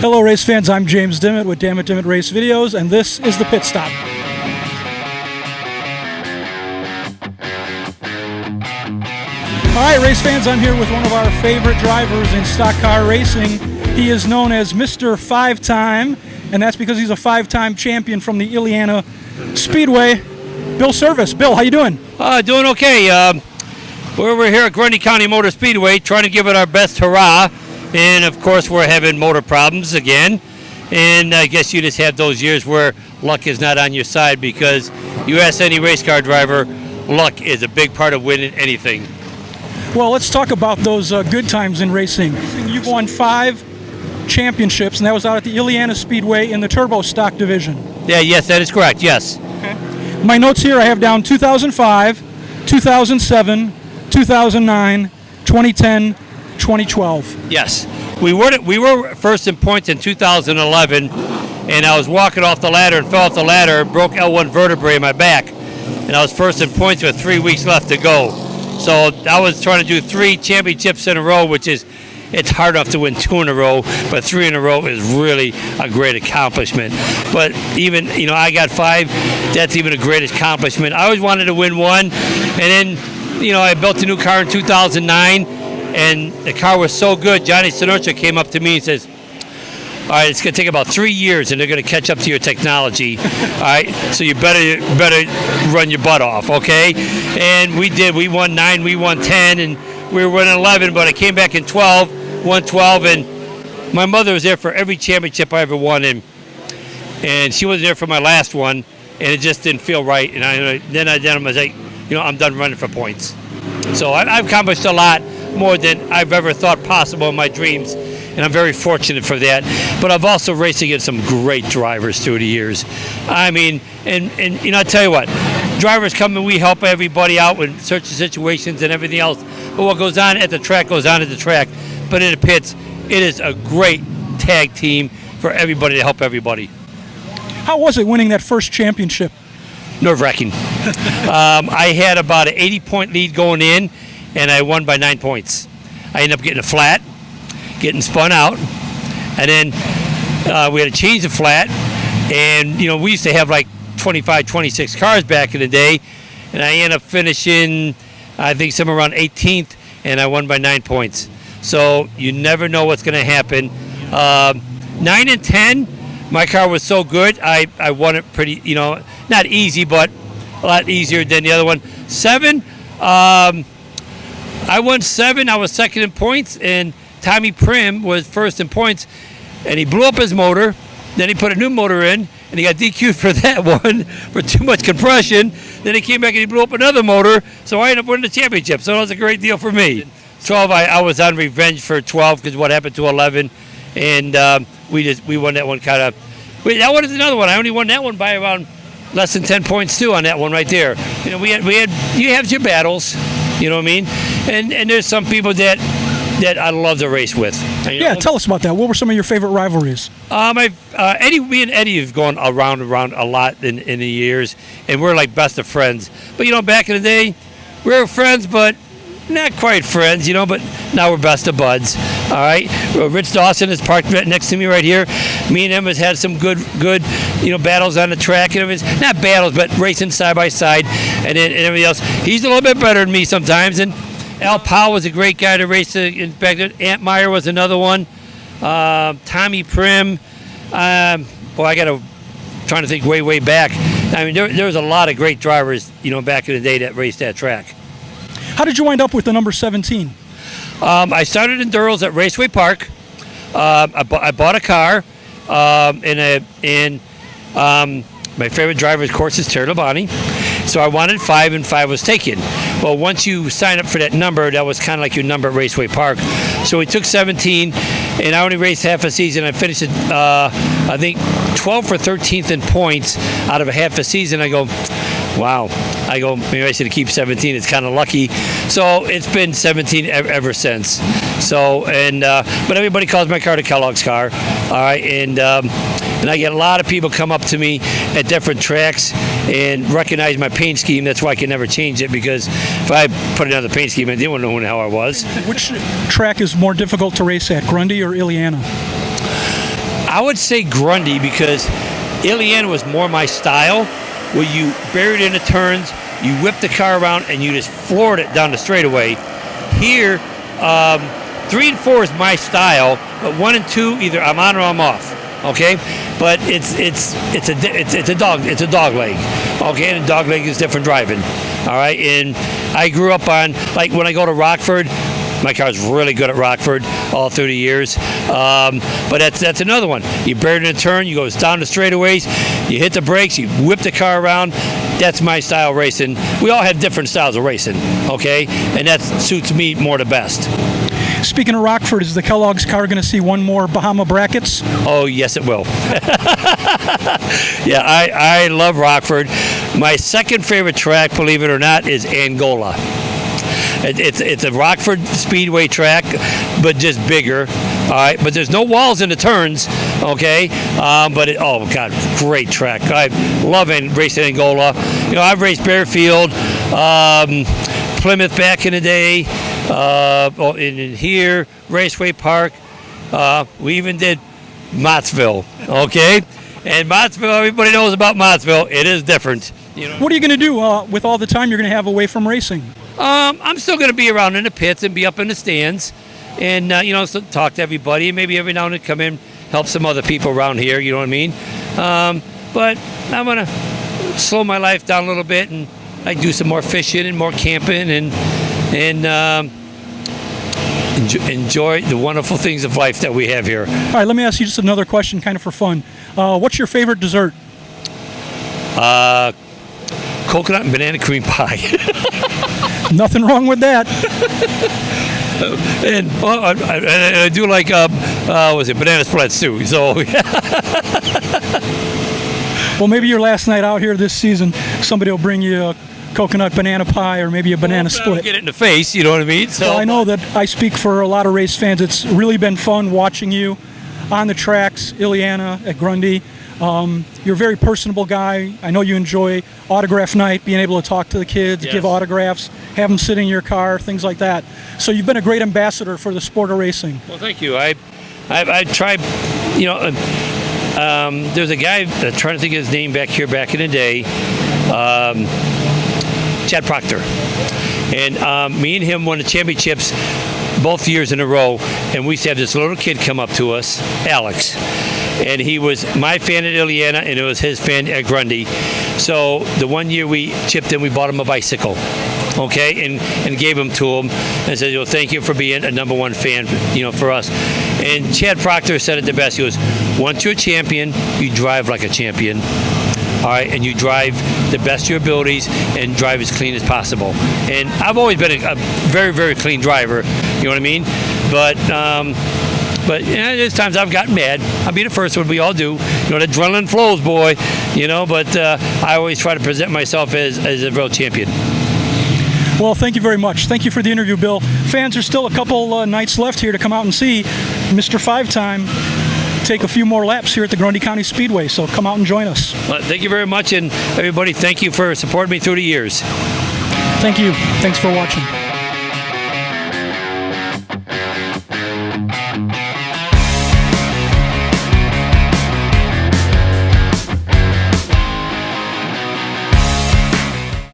Hello race fans, I'm James Dimmitt with Dammit Dimmitt Race Videos, and this is the Pit Stop. Alright race fans, I'm here with one of our favorite drivers in stock car racing. He is known as Mr. Five-Time, and that's because he's a five-time champion from the Indiana Speedway. Bill Serviss. Bill, how you doing? Doing okay. We're here at Grundy County Motor Speedway trying to give it our best hurrah. And, of course, we're having motor problems again. And I guess you just have those years where luck is not on your side because you ask any race car driver, luck is a big part of winning anything. Well, let's talk about those good times in racing. You've won 5 championships, and that was out at the Indiana Speedway in the turbo stock division. Yes, that is correct, yes. Okay. My notes here, I have down 2005, 2007, 2009, 2010, 2012. Yes. We were first in points in 2011, and I was walking off the ladder and fell off the ladder and broke L1 vertebrae in my back. And I was first in points with 3 weeks left to go. So I was trying to do 3 championships in a row, which is, it's hard enough to win 2 in a row, but 3 in a row is really a great accomplishment. But even, I got 5, that's even a great accomplishment. I always wanted to win 1, and then, I built a new car in 2009, and the car was so good, Johnny Sinatra came up to me and says, all right, it's going to take about 3 years, and they're going to catch up to your technology. All right, so you better run your butt off, okay? And we did. We won 9, we won 10, and we were winning 11. But I came back in 12, won 12, and my mother was there for every championship I ever won, and she wasn't there for my last one, and it just didn't feel right. And then I was like, I'm done running for points. So I've accomplished a lot more than I've ever thought possible in my dreams. And I'm very fortunate for that. But I've also raced against some great drivers through the years. I mean, and I tell you what, drivers come and we help everybody out with certain situations and everything else. But what goes on at the track goes on at the track. But in the pits, it is a great tag team for everybody to help everybody. How was it winning that first championship? Nerve-wracking. I had about an 80-point lead going in, and I won by 9 points. I ended up getting a flat, getting spun out, and then we had to change the flat, and we used to have like 25, 26 cars back in the day, and I ended up finishing, I think, somewhere around 18th, and I won by 9 points. So you never know what's going to happen. 9 and 10, my car was so good, I won it pretty, not easy, but a lot easier than the other one. 7, I won 7, I was second in points, and Tommy Prim was first in points, and he blew up his motor. Then he put a new motor in, and he got DQ'd for that one for too much compression. Then he came back and he blew up another motor, so I ended up winning the championship. So that was a great deal for me. 12, I was on revenge for 12 because what happened to 11, and we won that one kind of. That one is another one. I only won that one by around less than 10 points too on that one right there. You have your battles, you know what I mean, and there's some people that I love to race with. Yeah, tell us about that. What were some of your favorite rivalries? Me and Eddie have gone around a lot in the years, and we're like best of friends. But back in the day, we were friends, but not quite friends, but now we're best of buds. All right, Rich Dawson is parked right next to me right here. Me and him has had some good battles on the track, and not battles, but racing side by side, and everything else. He's a little bit better than me sometimes, and Al Powell was a great guy to race back then. Ant Meyer was another one. Tommy Prim. I trying to think way back. I mean, there was a lot of great drivers, back in the day that raced that track. How did you wind up with the number 17? I started in Durrells at Raceway Park. I bought a car, and my favorite driver, of course, is Terry Labonte. So I wanted 5, and 5 was taken. Well, once you sign up for that number, that was kind of like your number at Raceway Park. So we took 17, and I only raced half a season. I finished it, I think, 12th or 13th in points out of a half a season. I go, wow. Maybe I should keep 17. It's kind of lucky. So it's been 17 ever since. So, but everybody calls my car the Kellogg's car. All right, and I get a lot of people come up to me at different tracks and recognize my paint scheme. That's why I can never change it, because if I put another paint scheme in, they wouldn't know who the hell I was. Which track is more difficult to race at, Grundy or Indiana? I would say Grundy because Iliana was more my style, where you buried in the turns, you whipped the car around, and you just floored it down the straightaway. Here, 3 and 4 is my style, but 1 and 2 either I'm on or I'm off. Okay, but it's a dog leg. Okay, and a dog leg is different driving. All right, and I grew up on, like, when I go to Rockford, my car's really good at Rockford all through the years. But that's another one. You bury it in a turn, you go down the straightaways, you hit the brakes, you whip the car around. That's my style racing. We all have different styles of racing, okay? And that suits me more the best. Speaking of Rockford, is the Kellogg's car going to see one more Bahama Brackets? Oh, yes, it will. Yeah, I love Rockford. My second favorite track, believe it or not, is Angola. It's a Rockford Speedway track, but just bigger. All right, but there's no walls in the turns. Okay, oh God, great track. I love racing Angola. You know, I've raced Bearfield, Plymouth back in the day, in here, Raceway Park. We even did Mottsville. Okay, and Mottsville, everybody knows about Mottsville. It is different. You know. What are you going to do with all the time you're going to have away from racing? I'm still going to be around in the pits and be up in the stands, and so talk to everybody, and maybe every now and then come in, help some other people around here. You know what I mean? But I'm going to slow my life down a little bit, and I do some more fishing and more camping, and enjoy the wonderful things of life that we have here. All right, let me ask you just another question, kind of for fun. What's your favorite dessert? Coconut and banana cream pie. Nothing wrong with that. And I do like banana splits too. So well, maybe your last night out here this season, somebody will bring you a coconut banana pie or maybe a banana split. Get it in the face, you know what I mean? So well, I know that I speak for a lot of race fans. It's really been fun watching you on the tracks, Iliana, at Grundy. You're a very personable guy. I know you enjoy autograph night, being able to talk to the kids, give autographs, have them sit in your car, things like that. So you've been a great ambassador for the sport of racing. Well, thank you. I tried, there's a guy, I'm trying to think of his name back in the day, Chad Proctor. And me and him won the championships both years in a row, and we used to have this little kid come up to us, Alex. And he was my fan at Iliana, and it was his fan at Grundy. So the one year we chipped in, we bought him a bicycle, okay, and gave him to him, and said, thank you for being a number one fan, for us. And Chad Proctor said it the best. He goes, once you're a champion, you drive like a champion, all right, and you drive the best of your abilities and drive as clean as possible. And I've always been a very, very clean driver, you know what I mean? But there's times I've gotten mad. I'll be the first one. We all do. The adrenaline flows, boy. But I always try to present myself as a real champion. Well, thank you very much. Thank you for the interview, Bill. Fans, there's still a couple nights left here to come out and see Mr. 5-Time take a few more laps here at the Grundy County Speedway. So come out and join us. Well, thank you very much, and everybody, thank you for supporting me through the years. Thank you. Thanks for watching.